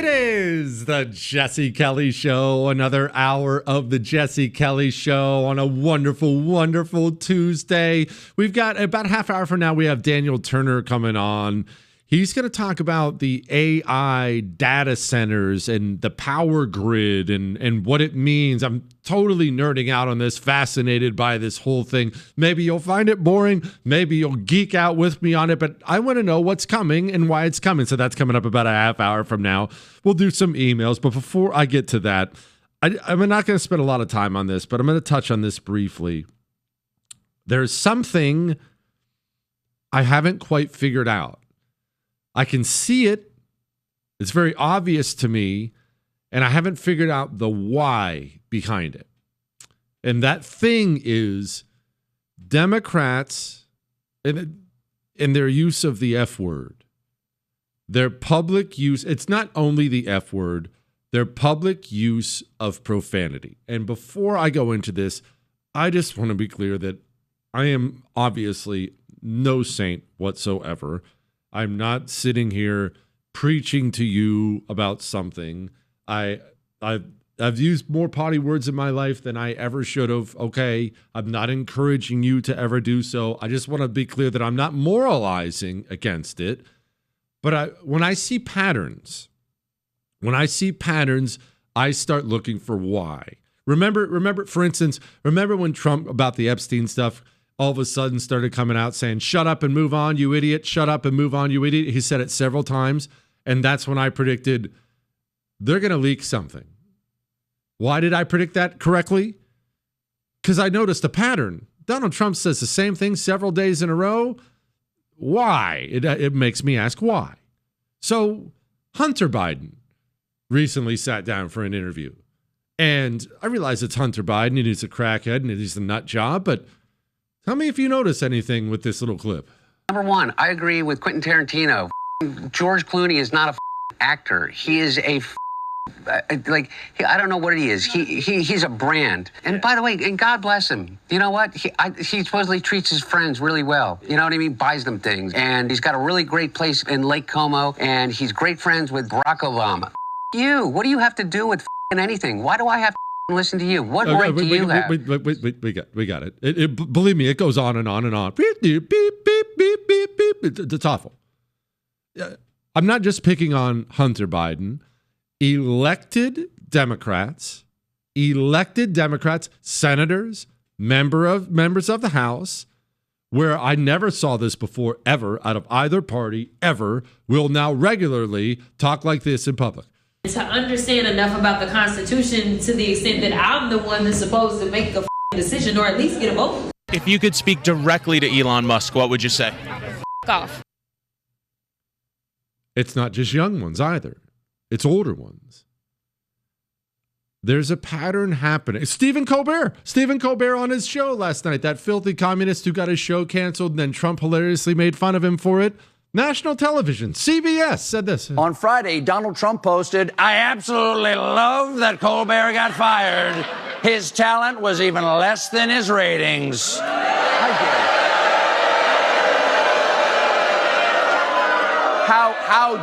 is the Jesse Kelly Show, another hour of the Jesse Kelly Show on a wonderful, wonderful Tuesday. We've got about a half hour from now, we have Daniel Turner coming on. He's going to talk about the AI data centers and the power grid and what it means. I'm totally nerding out on this, fascinated by this whole thing. Maybe you'll find it boring. Maybe you'll geek out with me on it, but I want to know what's coming and why it's coming. So that's coming up about a half hour from now. We'll do some emails, but before I get to that, I'm not going to spend a lot of time on this, but I'm going to touch on this briefly. There's something I haven't quite figured out. I can see it. It's very obvious to me, and I haven't figured out the why behind it. And that thing is Democrats and their use of the F word. Their public use, it's not only the F word, their public use of profanity. And before I go into this, I just want to be clear that I am obviously no saint whatsoever. I'm not sitting here preaching to you about something. I've used more potty words in my life than I ever should have. Okay, I'm not encouraging you to ever do so. I just want to be clear that I'm not moralizing against it. But when I see patterns, I start looking for why. Remember, for instance, when Trump about the Epstein stuff all of a sudden started coming out saying, shut up and move on, you idiot. Shut up and move on, you idiot. He said it several times. And that's when I predicted they're going to leak something. Why did I predict that correctly? Because I noticed a pattern. Donald Trump says the same thing several days in a row. Why? It makes me ask why. So Hunter Biden recently sat down for an interview. And I realize it's Hunter Biden and he's a crackhead and he's a nut job, but tell me if you notice anything with this little clip. Number one, I agree with Quentin Tarantino. George Clooney is not a actor. He is a I don't know what he is. He's a brand. And by the way, and God bless him. You know what? He supposedly treats his friends really well. You know what I mean? Buys them things. And he's got a really great place in Lake Como. And he's great friends with Barack Obama. You, what do you have to do with anything? Why do I have to listen to you? What right do you have? We got it. Believe me, it goes on and on and on. Beep, beep, beep, beep, beep, beep. It's awful. I'm not just picking on Hunter Biden. Elected Democrats, senators, members of the House, where I never saw this before, ever, out of either party, ever, will now regularly talk like this in public. To understand enough about the Constitution to the extent that I'm the one that's supposed to make the decision or at least get a vote. If you could speak directly to Elon Musk, what would you say? Off. It's not just young ones either. It's older ones. There's a pattern happening. Stephen Colbert on his show last night, that filthy communist who got his show canceled and then Trump hilariously made fun of him for it. National television, CBS, said this. On Friday, Donald Trump posted, I absolutely love that Colbert got fired. His talent was even less than his ratings.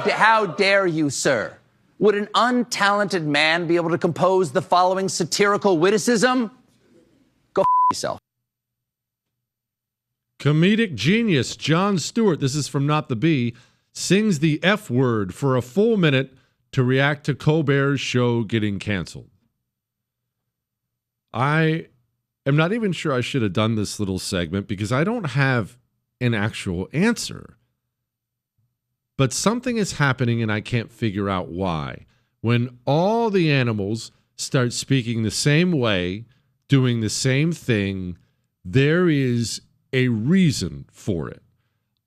How dare you, sir? Would an untalented man be able to compose the following satirical witticism? Go yourself. Comedic genius Jon Stewart, this is from Not the Bee, sings the F word for a full minute to react to Colbert's show getting canceled. I am not even sure I should have done this little segment because I don't have an actual answer. But something is happening and I can't figure out why. When all the animals start speaking the same way, doing the same thing, there is a reason for it.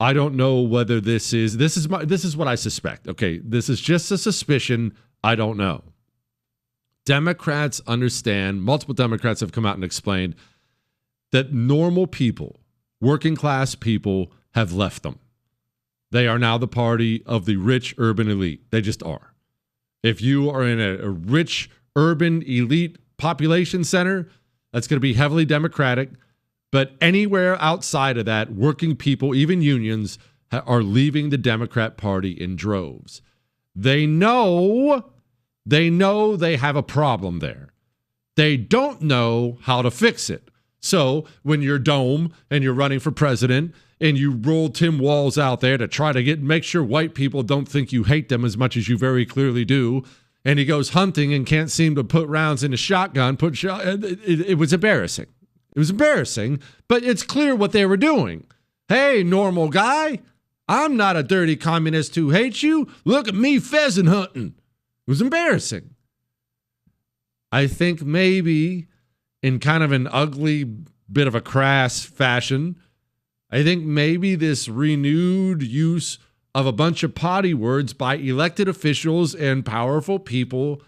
I don't know whether this is what I suspect. Okay, this is just a suspicion. I don't know. Democrats understand, multiple Democrats have come out and explained that normal people, working class people, have left them. They are now the party of the rich urban elite. They just are. If you are in a rich urban elite population center, that's going to be heavily Democratic. But anywhere outside of that, working people, even unions, are leaving the Democrat Party in droves. They know they have a problem there. They don't know how to fix it. So when you're Dome and you're running for president and you roll Tim Walz out there to try to make sure white people don't think you hate them as much as you very clearly do, and he goes hunting and can't seem to put rounds in a shotgun, it was embarrassing. It was embarrassing, but it's clear what they were doing. Hey, normal guy, I'm not a dirty communist who hates you. Look at me pheasant hunting. It was embarrassing. I think maybe in kind of an ugly bit of a crass fashion, I think maybe this renewed use of a bunch of potty words by elected officials and powerful people,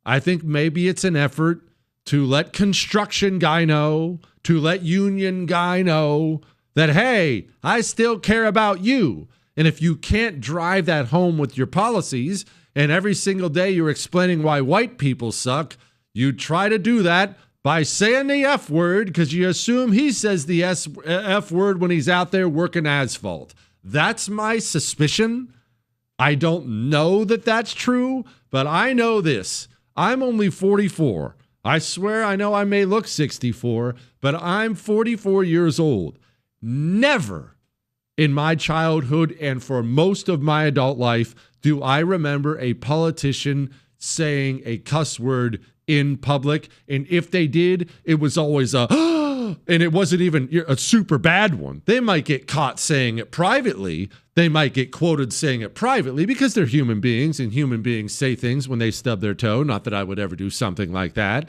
I think maybe it's an effort to let construction guy know, to let union guy know that, hey, I still care about you. And if you can't drive that home with your policies and every single day you're explaining why white people suck, you try to do that by saying the F word because you assume he says the F word when he's out there working asphalt. That's my suspicion. I don't know that that's true, but I know this. I'm only 44. I swear I know I may look 64, but I'm 44 years old. Never in my childhood and for most of my adult life do I remember a politician saying a cuss word in public. And if they did, it was always and it wasn't even a super bad one. They might get caught saying it privately. They might get quoted saying it privately because they're human beings and human beings say things when they stub their toe. Not that I would ever do something like that.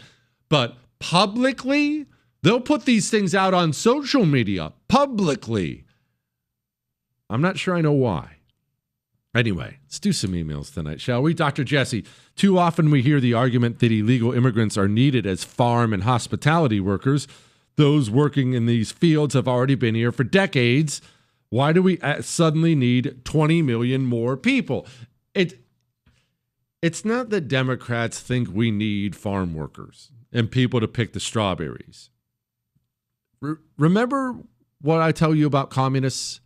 But publicly, they'll put these things out on social media publicly. I'm not sure I know why. Anyway, let's do some emails tonight, shall we? Dr. Jesse, too often we hear the argument that illegal immigrants are needed as farm and hospitality workers. Those working in these fields have already been here for decades. Why do we suddenly need 20 million more people? It's not that Democrats think we need farm workers and people to pick the strawberries. Remember what I tell you about communists?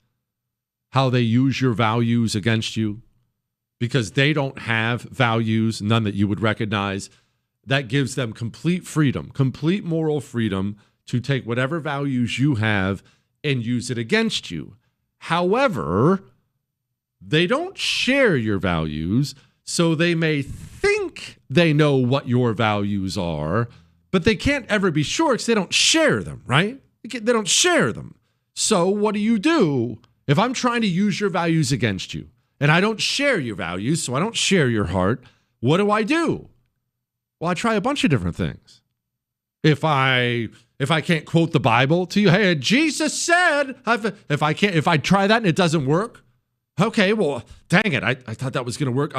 How they use your values against you because they don't have values, none that you would recognize. That gives them complete freedom, complete moral freedom to take whatever values you have and use it against you. However, they don't share your values, so they may think they know what your values are, but they can't ever be sure because they don't share them, right? They don't share them. So what do? If I'm trying to use your values against you and I don't share your values, so I don't share your heart, what do? Well, I try a bunch of different things. If I can't quote the Bible to you, hey, Jesus said, if I try that and it doesn't work, okay, well, dang it, I thought that was going to work.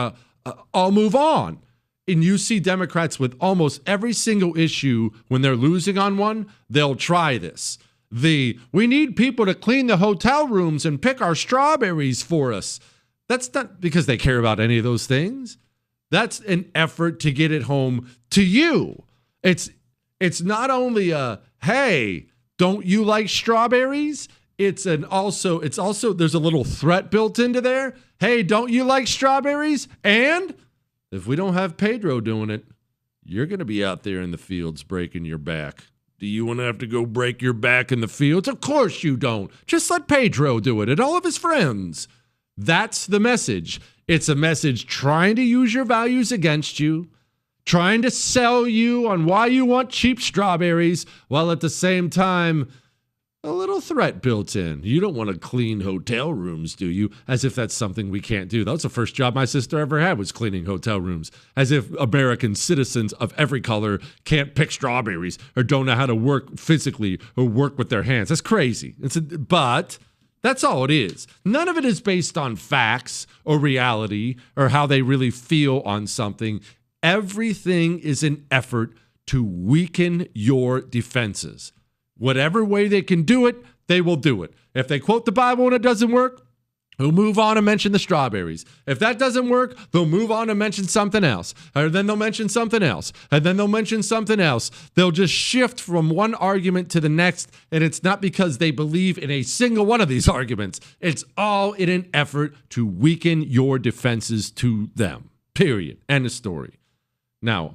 I'll move on. And you see Democrats with almost every single issue, when they're losing on one, they'll try this. We need people to clean the hotel rooms and pick our strawberries for us. That's not because they care about any of those things. That's an effort to get it home to you. It's not only hey, don't you like strawberries? It's also there's a little threat built into there. Hey, don't you like strawberries? And if we don't have Pedro doing it, you're going to be out there in the fields breaking your back. Do you want to have to go break your back in the fields? Of course you don't. Just let Pedro do it and all of his friends. That's the message. It's a message trying to use your values against you, trying to sell you on why you want cheap strawberries, while at the same time, a little threat built in. You don't want to clean hotel rooms, do you? As if that's something we can't do. That was the first job my sister ever had, was cleaning hotel rooms. As if American citizens of every color can't pick strawberries or don't know how to work physically or work with their hands. That's crazy. But that's all it is. None of it is based on facts or reality or how they really feel on something. Everything is an effort to weaken your defenses. Whatever way they can do it, they will do it. If they quote the Bible and it doesn't work, They'll move on and mention the strawberries. If that doesn't work, they'll move on and mention something else. Or then they'll mention something else. And then they'll mention something else. They'll just shift from one argument to the next. And it's not because they believe in a single one of these arguments. It's all in an effort to weaken your defenses to them. Period. End of story. Now,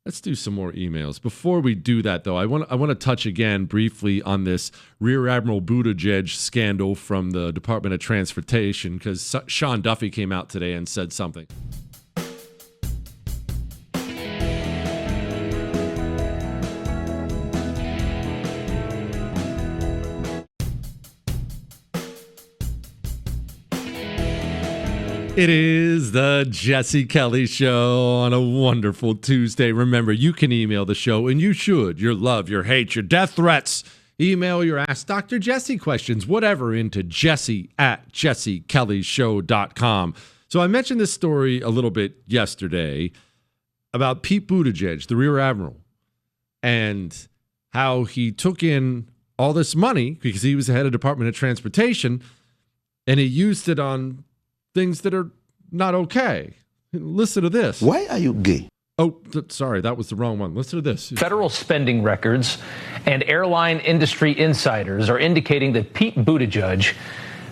let's do some more emails. Before we do that, though, I want to touch again briefly on this Rear Admiral Buttigieg scandal from the Department of Transportation, because Sean Duffy came out today and said something. It is the Jesse Kelly Show on a wonderful Tuesday. Remember, you can email the show, and you should. Your love, your hate, your death threats. Email your Ask Dr. Jesse questions, whatever, into jesse@jessekellyshow.com. So I mentioned this story a little bit yesterday about Pete Buttigieg, the Rear Admiral, and how he took in all this money because he was the head of Department of Transportation, and he used it on things that are not okay. Listen to this. Why are you gay? Oh, sorry, that was the wrong one. Listen to this. Federal spending records and airline industry insiders are indicating that Pete Buttigieg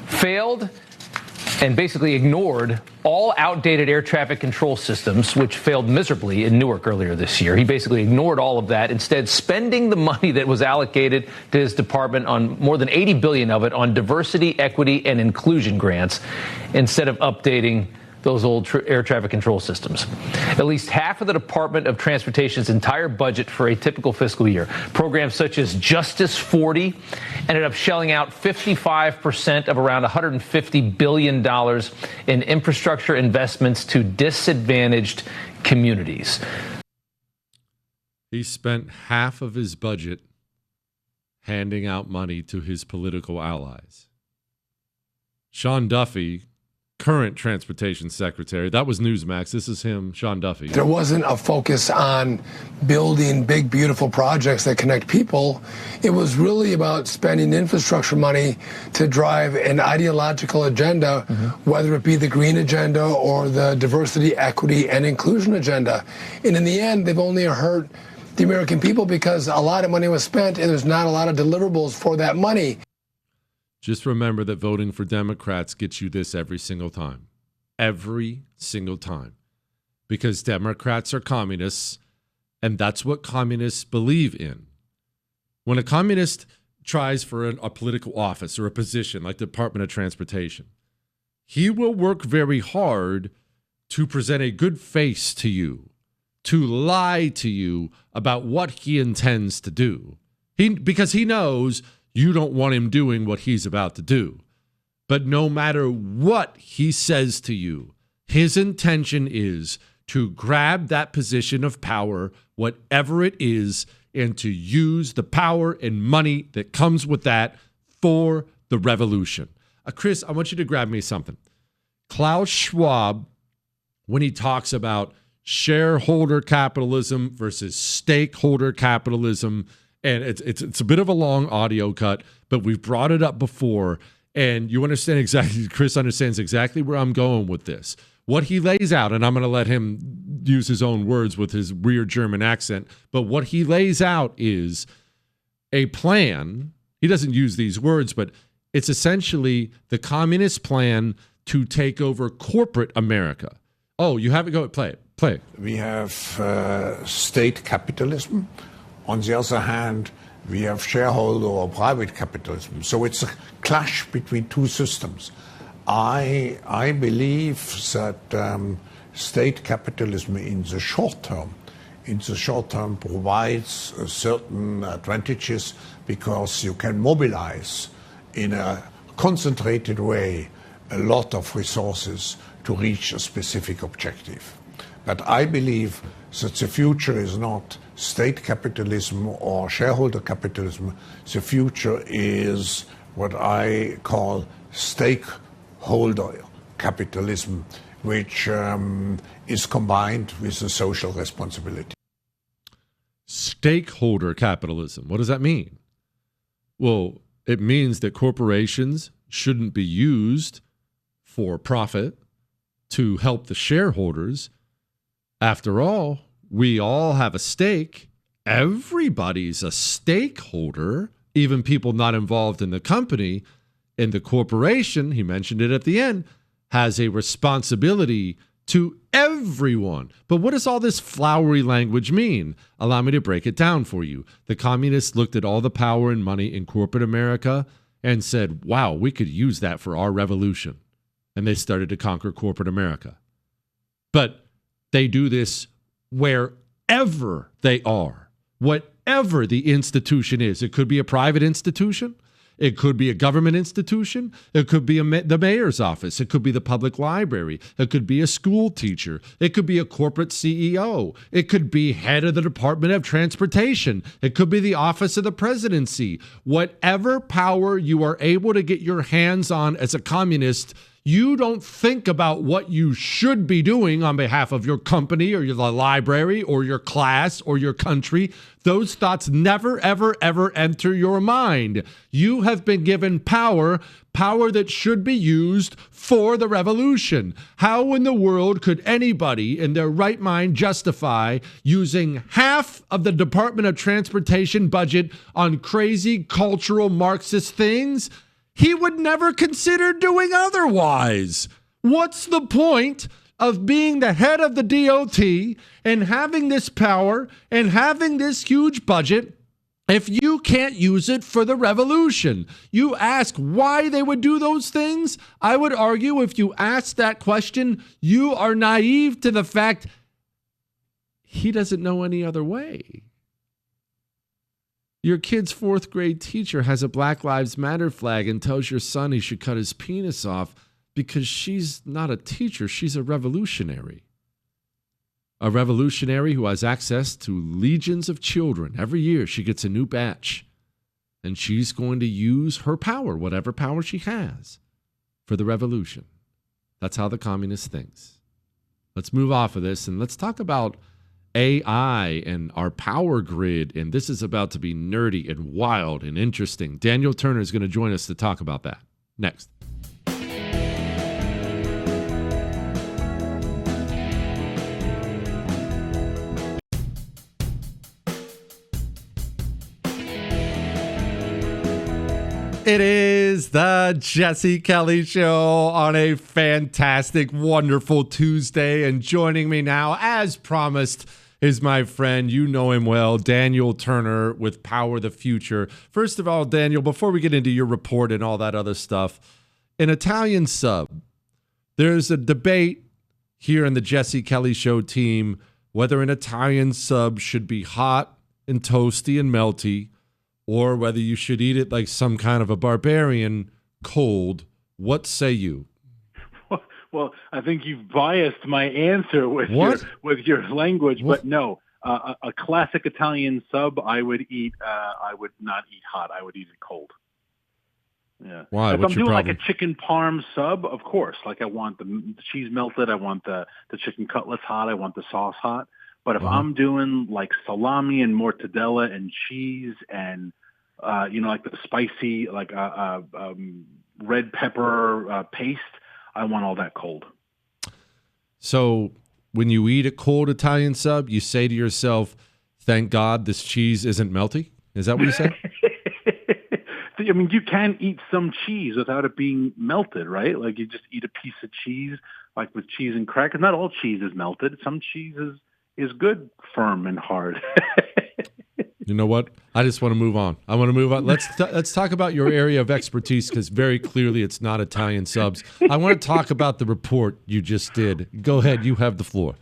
failed and basically ignored all outdated air traffic control systems, which failed miserably in Newark earlier this year. He basically ignored all of that, instead spending the money that was allocated to his department on more than $80 billion of it on diversity, equity, and inclusion grants, instead of updating those old air traffic control systems. At least half of the Department of Transportation's entire budget for a typical fiscal year, programs such as Justice 40, ended up shelling out 55% of around $150 billion in infrastructure investments to disadvantaged communities. He spent half of his budget handing out money to his political allies. Sean Duffy, current transportation secretary. That was Newsmax. This is him, Sean Duffy. There wasn't a focus on building big, beautiful projects that connect people. It was really about spending infrastructure money to drive an ideological agenda, whether it be the green agenda or the diversity, equity, and inclusion agenda. And in the end, they've only hurt the American people because a lot of money was spent and there's not a lot of deliverables for that money. Just remember that voting for Democrats gets you this every single time. Every single time. Because Democrats are communists, and that's what communists believe in. When a communist tries for a political office or a position like the Department of Transportation, he will work very hard to present a good face to you, to lie to you about what he intends to do. Because he knows you don't want him doing what he's about to do. But no matter what he says to you, his intention is to grab that position of power, whatever it is, and to use the power and money that comes with that for the revolution. Chris, I want you to grab me something. Klaus Schwab, when he talks about shareholder capitalism versus stakeholder capitalism, and it's a bit of a long audio cut, but we've brought it up before, and you understand exactly, Chris understands exactly where I'm going with this. What he lays out, and I'm going to let him use his own words with his weird German accent, but what he lays out is a plan. He doesn't use these words, but it's essentially the communist plan to take over corporate America. Oh, you have it? Go play it. Play it. We have state capitalism. On the other hand, we have shareholder or private capitalism. So it's a clash between two systems. I believe that state capitalism in the short term provides certain advantages because you can mobilize in a concentrated way a lot of resources to reach a specific objective. But I believe that the future is not state capitalism or shareholder capitalism. The future is what I call stakeholder capitalism, which is combined with the social responsibility. Stakeholder capitalism. What does that mean? Well, it means that corporations shouldn't be used for profit to help the shareholders. After all, we all have a stake. Everybody's a stakeholder, even people not involved in the company. And the corporation, he mentioned it at the end, has a responsibility to everyone. But what does all this flowery language mean? Allow me to break it down for you. The communists looked at all the power and money in corporate America and said, wow, we could use that for our revolution. And they started to conquer corporate America. But they do this wherever they are, whatever the institution is. It could be a private institution. It could be a government institution. It could be the mayor's office. It could be the public library. It could be a school teacher. It could be a corporate CEO. It could be head of the Department of Transportation. It could be the office of the presidency. Whatever power you are able to get your hands on as a communist, you don't think about what you should be doing on behalf of your company or your library or your class or your country. Those thoughts never, ever, ever enter your mind. You have been given power that should be used for the revolution. How in the world could anybody in their right mind justify using half of the Department of Transportation budget on crazy cultural Marxist things? He would never consider doing otherwise. What's the point of being the head of the DOT and having this power and having this huge budget if you can't use it for the revolution? You ask why they would do those things? I would argue if you ask that question, you are naive to the fact he doesn't know any other way. Your kid's fourth grade teacher has a Black Lives Matter flag and tells your son he should cut his penis off because she's not a teacher, she's a revolutionary. A revolutionary who has access to legions of children. Every year she gets a new batch. And she's going to use her power, whatever power she has, for the revolution. That's how the communist thinks. Let's move off of this and let's talk about AI and our power grid, and this is about to be nerdy and wild and interesting. Daniel Turner is going to join us to talk about that next. It is the Jesse Kelly Show on a fantastic, wonderful Tuesday. And joining me now, as promised, is my friend, you know him well, Daniel Turner with Power the Future. First of all, Daniel, before we get into your report and all that other stuff, an Italian sub, there's a debate here in the Jesse Kelly Show team whether an Italian sub should be hot and toasty and melty, or whether you should eat it like some kind of a barbarian, cold. What say you? Well, I think you've biased my answer with your language, but no. A classic Italian sub, I would eat. I would not eat hot. I would eat it cold. Yeah. Why? If What's I'm your doing problem? like a chicken parm sub, of course. Like I want the cheese melted. I want the chicken cutlets hot. I want the sauce hot. But if I'm doing like salami and mortadella and cheese and like the spicy red pepper paste, I want all that cold. So when you eat a cold Italian sub, you say to yourself, "Thank God this cheese isn't melty." Is that what you say? I mean, you can eat some cheese without it being melted, right? Like you just eat a piece of cheese, like with cheese and crackers. Not all cheese is melted. Some cheese is good, firm and hard. You know what? I just want to move on. I want to move on. Let's talk about your area of expertise, because very clearly it's not Italian subs. I want to talk about the report you just did. Go ahead. You have the floor.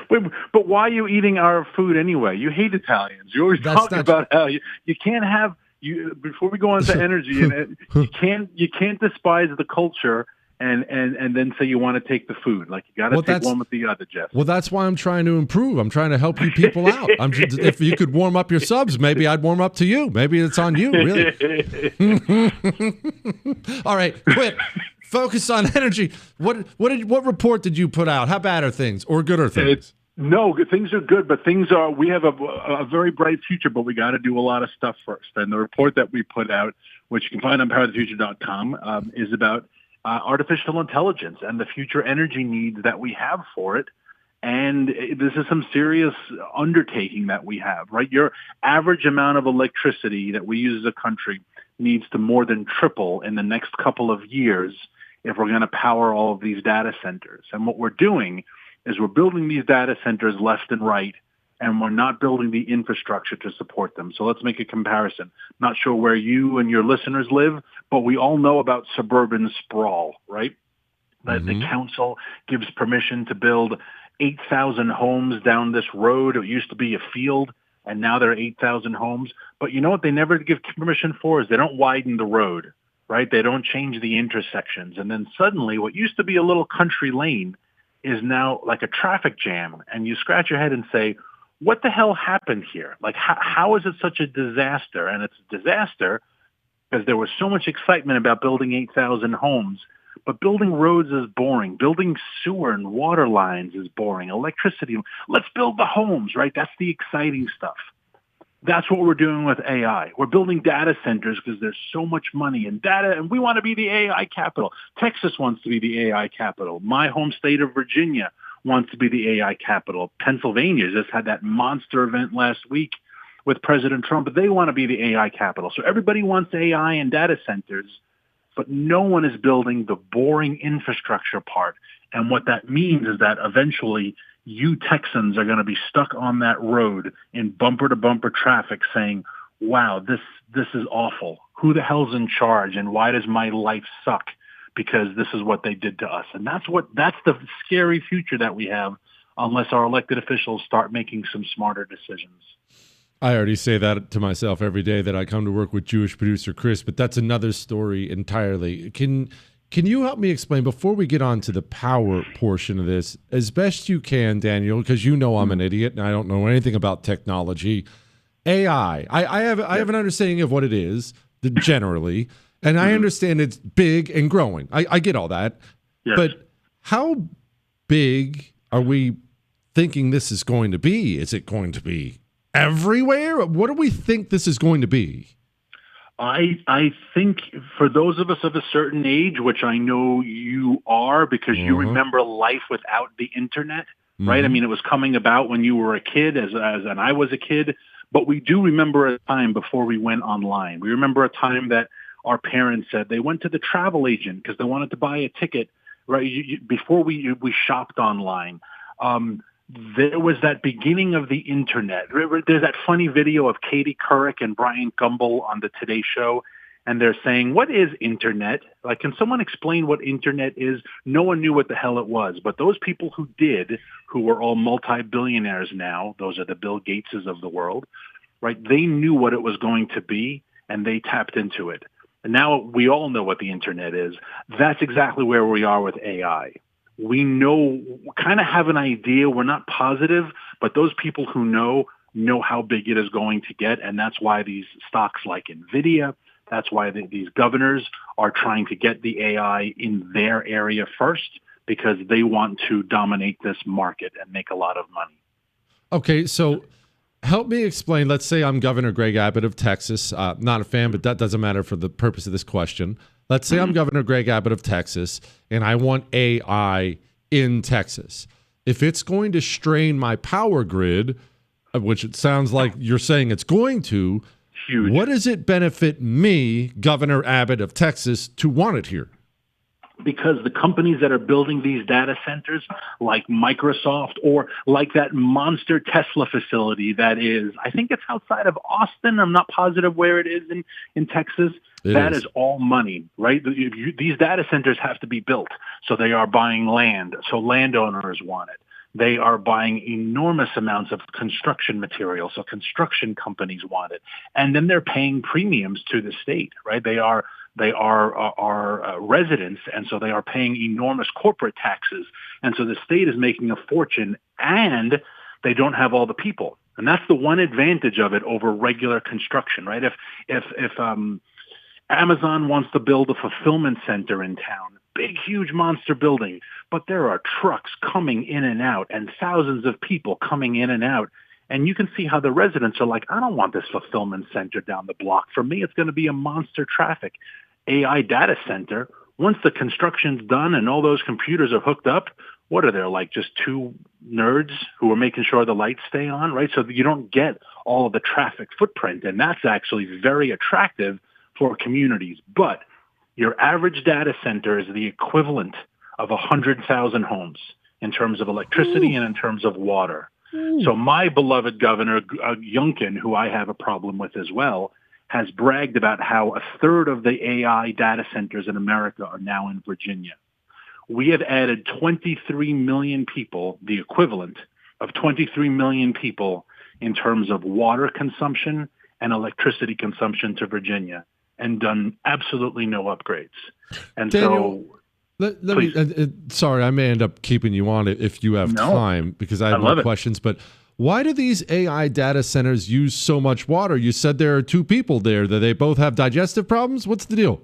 Wait, but why are you eating our food anyway? You hate Italians. You always talk about how you can't have you. Before we go on to energy, and you can't despise the culture. And then say you want to take the food. Like, you got to take one with the other, Jeff. Well, that's why I'm trying to improve. I'm trying to help you people out. If you could warm up your subs, maybe I'd warm up to you. Maybe it's on you, really. All right, quit. Focus on energy. What report did you put out? How bad are things, or good are things? No, things are good, but we have a very bright future, but we got to do a lot of stuff first. And the report that we put out, which you can find on powerthefuture.com, is about artificial intelligence and the future energy needs that we have for it. And this is some serious undertaking that we have, right? Your average amount of electricity that we use as a country needs to more than triple in the next couple of years if we're going to power all of these data centers. And what we're doing is we're building these data centers left and right, and we're not building the infrastructure to support them. So let's make a comparison. Not sure where you and your listeners live, but we all know about suburban sprawl, right? That the council gives permission to build 8,000 homes down this road. It used to be a field, and now there are 8,000 homes. But you know what they never give permission for is they don't widen the road, right? They don't change the intersections. And then suddenly what used to be a little country lane is now like a traffic jam. And you scratch your head and say, what the hell happened here? Like, how is it such a disaster? And it's a disaster because there was so much excitement about building 8,000 homes. But building roads is boring. Building sewer and water lines is boring. Electricity. Let's build the homes, right? That's the exciting stuff. That's what we're doing with AI. We're building data centers because there's so much money in data, and we want to be the AI capital. Texas wants to be the AI capital. My home state of Virginia wants to be the AI capital. Pennsylvania just had that monster event last week with President Trump, but they want to be the AI capital. So everybody wants AI and data centers, but no one is building the boring infrastructure part. And what that means is that eventually you Texans are going to be stuck on that road in bumper-to-bumper traffic saying, wow, this is awful. Who the hell's in charge, and why does my life suck? Because this is what they did to us. And that's the scary future that we have unless our elected officials start making some smarter decisions. I already say that to myself every day that I come to work with Jewish producer Chris, but that's another story entirely. Can you help me explain, before we get on to the power portion of this, as best you can, Daniel, because you know I'm an idiot and I don't know anything about technology, AI. I have an understanding of what it is, generally, and I understand it's big and growing. I get all that. Yes. But how big are we thinking this is going to be? Is it going to be everywhere? What do we think this is going to be? I think for those of us of a certain age, which I know you are because you remember life without the internet, right? I mean, it was coming about when you were a kid and I was a kid, but we do remember a time before we went online. We remember a time that our parents said they went to the travel agent because they wanted to buy a ticket, right? Before we shopped online. There was that beginning of the internet. There's that funny video of Katie Couric and Brian Gumbel on the Today Show, and they're saying, what is internet? Like, can someone explain what internet is? No one knew what the hell it was, but those people who did, who were all multi-billionaires now, those are the Bill Gateses of the world, right? They knew what it was going to be, and they tapped into it. And now we all know what the internet is. That's exactly where we are with AI. We know, kind of have an idea. We're not positive, but those people who know how big it is going to get. And that's why these stocks like NVIDIA, that's why these governors are trying to get the AI in their area first, because they want to dominate this market and make a lot of money. Okay, so help me explain. Let's say I'm Governor Greg Abbott of Texas. Not a fan, but that doesn't matter for the purpose of this question. Let's say I'm Governor Greg Abbott of Texas, and I want AI in Texas. If it's going to strain my power grid, which it sounds like you're saying it's going to, huge. What does it benefit me, Governor Abbott of Texas, to want it here? Because the companies that are building these data centers, like Microsoft or like that monster Tesla facility that is, I think it's outside of Austin. I'm not positive where it is in Texas. That is all money, right? These data centers have to be built. So they are buying land. So landowners want it. They are buying enormous amounts of construction material. So construction companies want it. And then they're paying premiums to the state, right? They are residents, and so they are paying enormous corporate taxes. And so the state is making a fortune, and they don't have all the people. And that's the one advantage of it over regular construction, right? If Amazon wants to build a fulfillment center in town, big, huge monster building, but there are trucks coming in and out and thousands of people coming in and out. And you can see how the residents are like, I don't want this fulfillment center down the block. For me, it's going to be a monster traffic. AI data center Once the construction's done and all those computers are hooked up, what are there, like just two nerds who are making sure the lights stay on, right? So that you don't get all of the traffic footprint, and that's actually very attractive for communities. But your average data center is the equivalent of 100,000 homes in terms of electricity and in terms of water. So my beloved governor, Youngkin, who I have a problem with as well, has bragged about how a third of the AI data centers in America are now in Virginia. We have added 23 million people, the equivalent of 23 million people in terms of water consumption and electricity consumption to Virginia, and done absolutely no upgrades. And Daniel, so, let me, sorry, I may end up keeping you on it if you have time, because I have more questions, but why do these AI data centers use so much water? You said there are two people there. Do they both have digestive problems? What's the deal?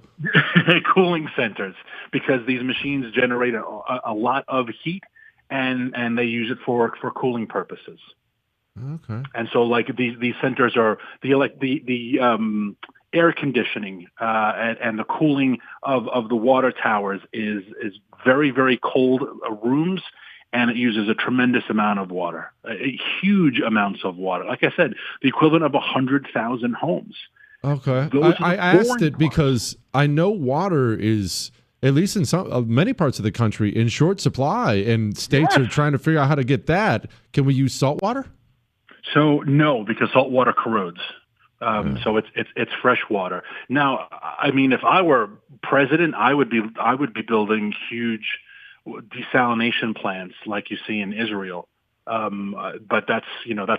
Cooling centers, because these machines generate a lot of heat, and they use it for cooling purposes. Okay. And so, like, these centers are the air conditioning and the cooling of the water towers is very, very cold rooms, and it uses a tremendous amount of water, huge amounts of water. Like I said, the equivalent of 100,000 homes. Okay. I asked it because I know water is, at least in many parts of the country, in short supply, and states are trying to figure out how to get that. Can we use salt water? So no, because salt water corrodes. So it's fresh water. Now, I mean, if I were president, I would be building huge desalination plants like you see in Israel. But that's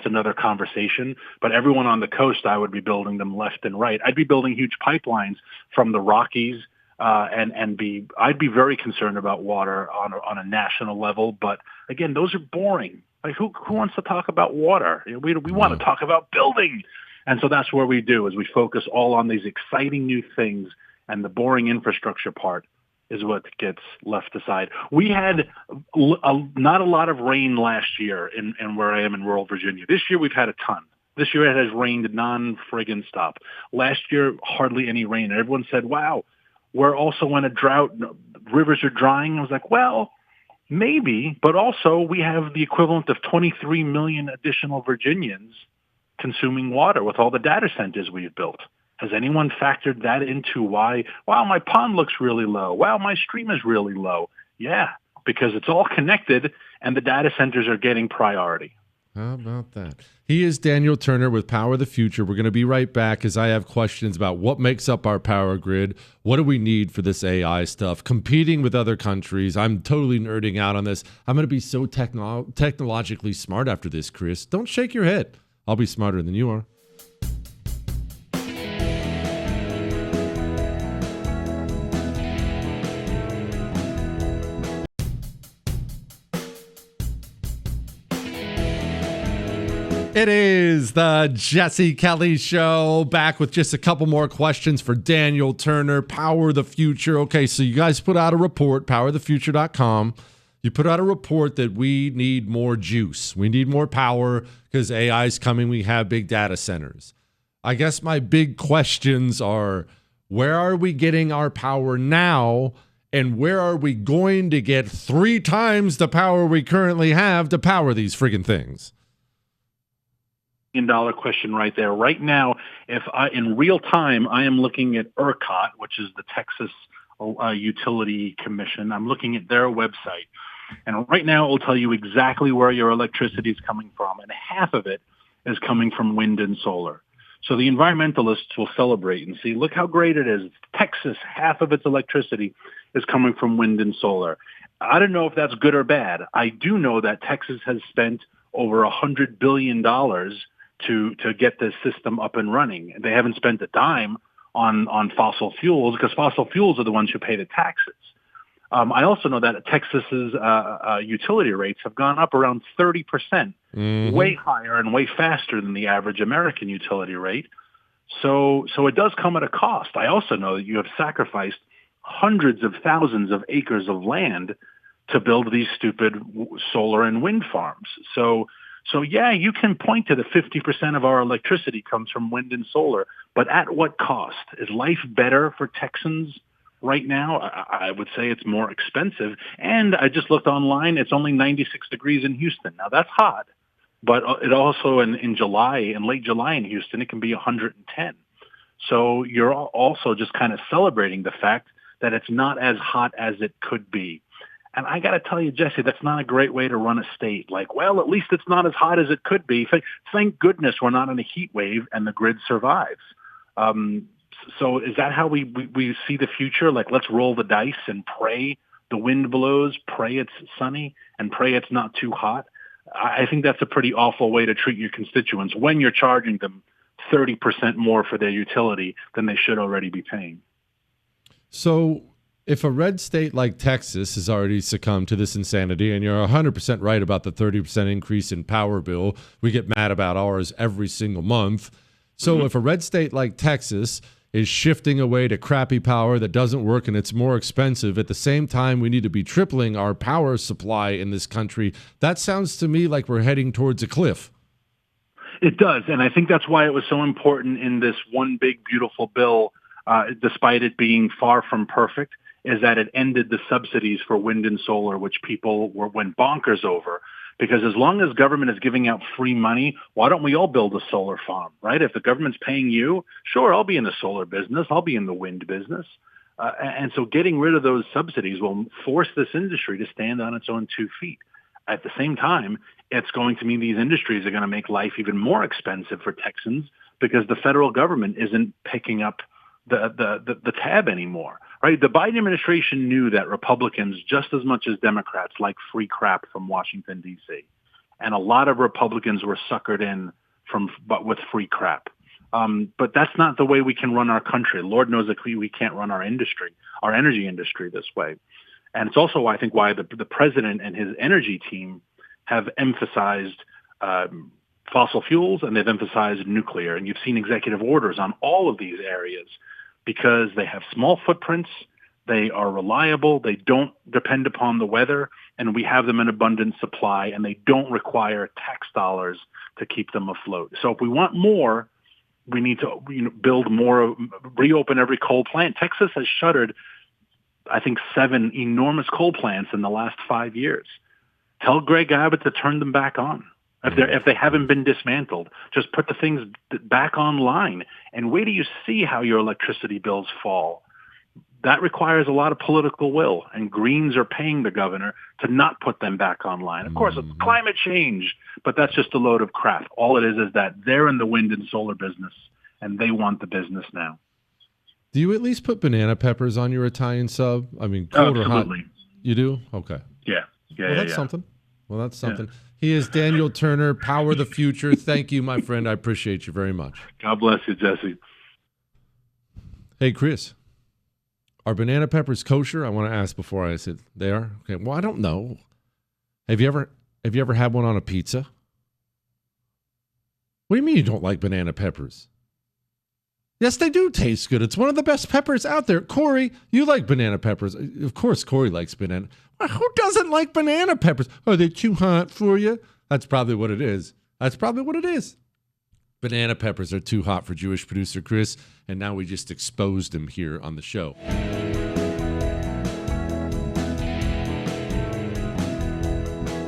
another conversation. But everyone on the coast, I would be building them left and right. I'd be building huge pipelines from the Rockies, I'd be very concerned about water on a national level. But again, those are boring. Like who wants to talk about water? We want to talk about building. And so that's where we focus all on these exciting new things, and the boring infrastructure part is what gets left aside. We had not a lot of rain last year in where I am in rural Virginia. This year we've had a ton. This year it has rained non-friggin' stop. Last year, hardly any rain. And everyone said, wow, we're also in a drought. Rivers are drying. I was like, well, maybe, but also we have the equivalent of 23 million additional Virginians consuming water with all the data centers we've built. Has anyone factored that into why, wow, my pond looks really low. Wow, my stream is really low. Yeah, because it's all connected and the data centers are getting priority. How about that? He is Daniel Turner with Power of the Future. We're going to be right back as I have questions about what makes up our power grid. What do we need for this AI stuff? Competing with other countries. I'm totally nerding out on this. I'm going to be so technologically smart after this, Chris. Don't shake your head. I'll be smarter than you are. It is the Jesse Kelly Show, back with just a couple more questions for Daniel Turner, Power of the Future. Okay, so you guys put out a report, powerofthefuture.com. You put out a report that we need more juice. We need more power because AI is coming. We have big data centers. I guess my big questions are, where are we getting our power now? And where are we going to get 3 times the power we currently have to power these friggin' things? $1 question right there. Right now, in real time, I am looking at ERCOT, which is the Texas Utility Commission. I'm looking at their website. And right now, it will tell you exactly where your electricity is coming from. And half of it is coming from wind and solar. So the environmentalists will celebrate and see, look how great it is. Texas, half of its electricity is coming from wind and solar. I don't know if that's good or bad. I do know that Texas has spent over $100 billion to get this system up and running. They haven't spent a dime on fossil fuels, because fossil fuels are the ones who pay the taxes. I also know that Texas's utility rates have gone up around 30%, way higher and way faster than the average American utility rate. So it does come at a cost. I also know that you have sacrificed hundreds of thousands of acres of land to build these stupid solar and wind farms. So yeah, you can point to the 50% of our electricity comes from wind and solar, but at what cost? Is life better for Texans right now, I would say it's more expensive. And I just looked online. It's only 96 degrees in Houston. Now, that's hot. But it also in July, in late July in Houston, it can be 110. So you're also just kind of celebrating the fact that it's not as hot as it could be. And I got to tell you, Jesse, that's not a great way to run a state. Like, well, at least it's not as hot as it could be. Thank goodness we're not in a heat wave and the grid survives. So is that how we see the future? Like, let's roll the dice and pray the wind blows, pray it's sunny, and pray it's not too hot. I think that's a pretty awful way to treat your constituents when you're charging them 30% more for their utility than they should already be paying. So if a red state like Texas has already succumbed to this insanity, and you're 100% right about the 30% increase in power bill, we get mad about ours every single month. So if a red state like Texas is shifting away to crappy power that doesn't work and it's more expensive, at the same time we need to be tripling our power supply in this country, that sounds to me like we're heading towards a cliff. It does, and I think that's why it was so important in this one big, beautiful bill, despite it being far from perfect, is that it ended the subsidies for wind and solar, which people went bonkers over. Because as long as government is giving out free money, why don't we all build a solar farm, right? If the government's paying you, sure, I'll be in the solar business. I'll be in the wind business. And so getting rid of those subsidies will force this industry to stand on its own 2 feet. At the same time, it's going to mean these industries are going to make life even more expensive for Texans because the federal government isn't picking up the tab anymore, right? The Biden administration knew that Republicans, just as much as Democrats, like free crap from Washington, D.C. And a lot of Republicans were suckered in with free crap. But that's not the way we can run our country. Lord knows that we can't run our energy industry this way. And it's also, I think, why the president and his energy team have emphasized fossil fuels and they've emphasized nuclear. And you've seen executive orders on all of these areas because they have small footprints, they are reliable, they don't depend upon the weather, and we have them in abundant supply, and they don't require tax dollars to keep them afloat. So if we want more, we need to build more, reopen every coal plant. Texas has shuttered, I think, 7 enormous coal plants in the last 5 years. Tell Greg Abbott to turn them back on. If they haven't been dismantled, just put the things back online and wait till you see how your electricity bills fall. That requires a lot of political will, and Greens are paying the governor to not put them back online. Of course, it's climate change, but that's just a load of crap. All it is that they're in the wind and solar business, and they want the business now. Do you at least put banana peppers on your Italian sub? I mean, cold or hot? Absolutely. You do? Okay. Yeah. Well, that's something. Well, that's something. Yeah. He is Daniel Turner, Power the Future. Thank you, my friend. I appreciate you very much. God bless you, Jesse. Hey, Chris. Are banana peppers kosher? I want to ask before I said they are. Okay. Well, I don't know. Have you ever had one on a pizza? What do you mean you don't like banana peppers? Yes, they do taste good. It's one of the best peppers out there. Corey, you like banana peppers. Of course, Corey likes banana. Who doesn't like banana peppers? Are they too hot for you? That's probably what it is. Banana peppers are too hot for Jewish producer Chris, and now we just exposed him here on the show.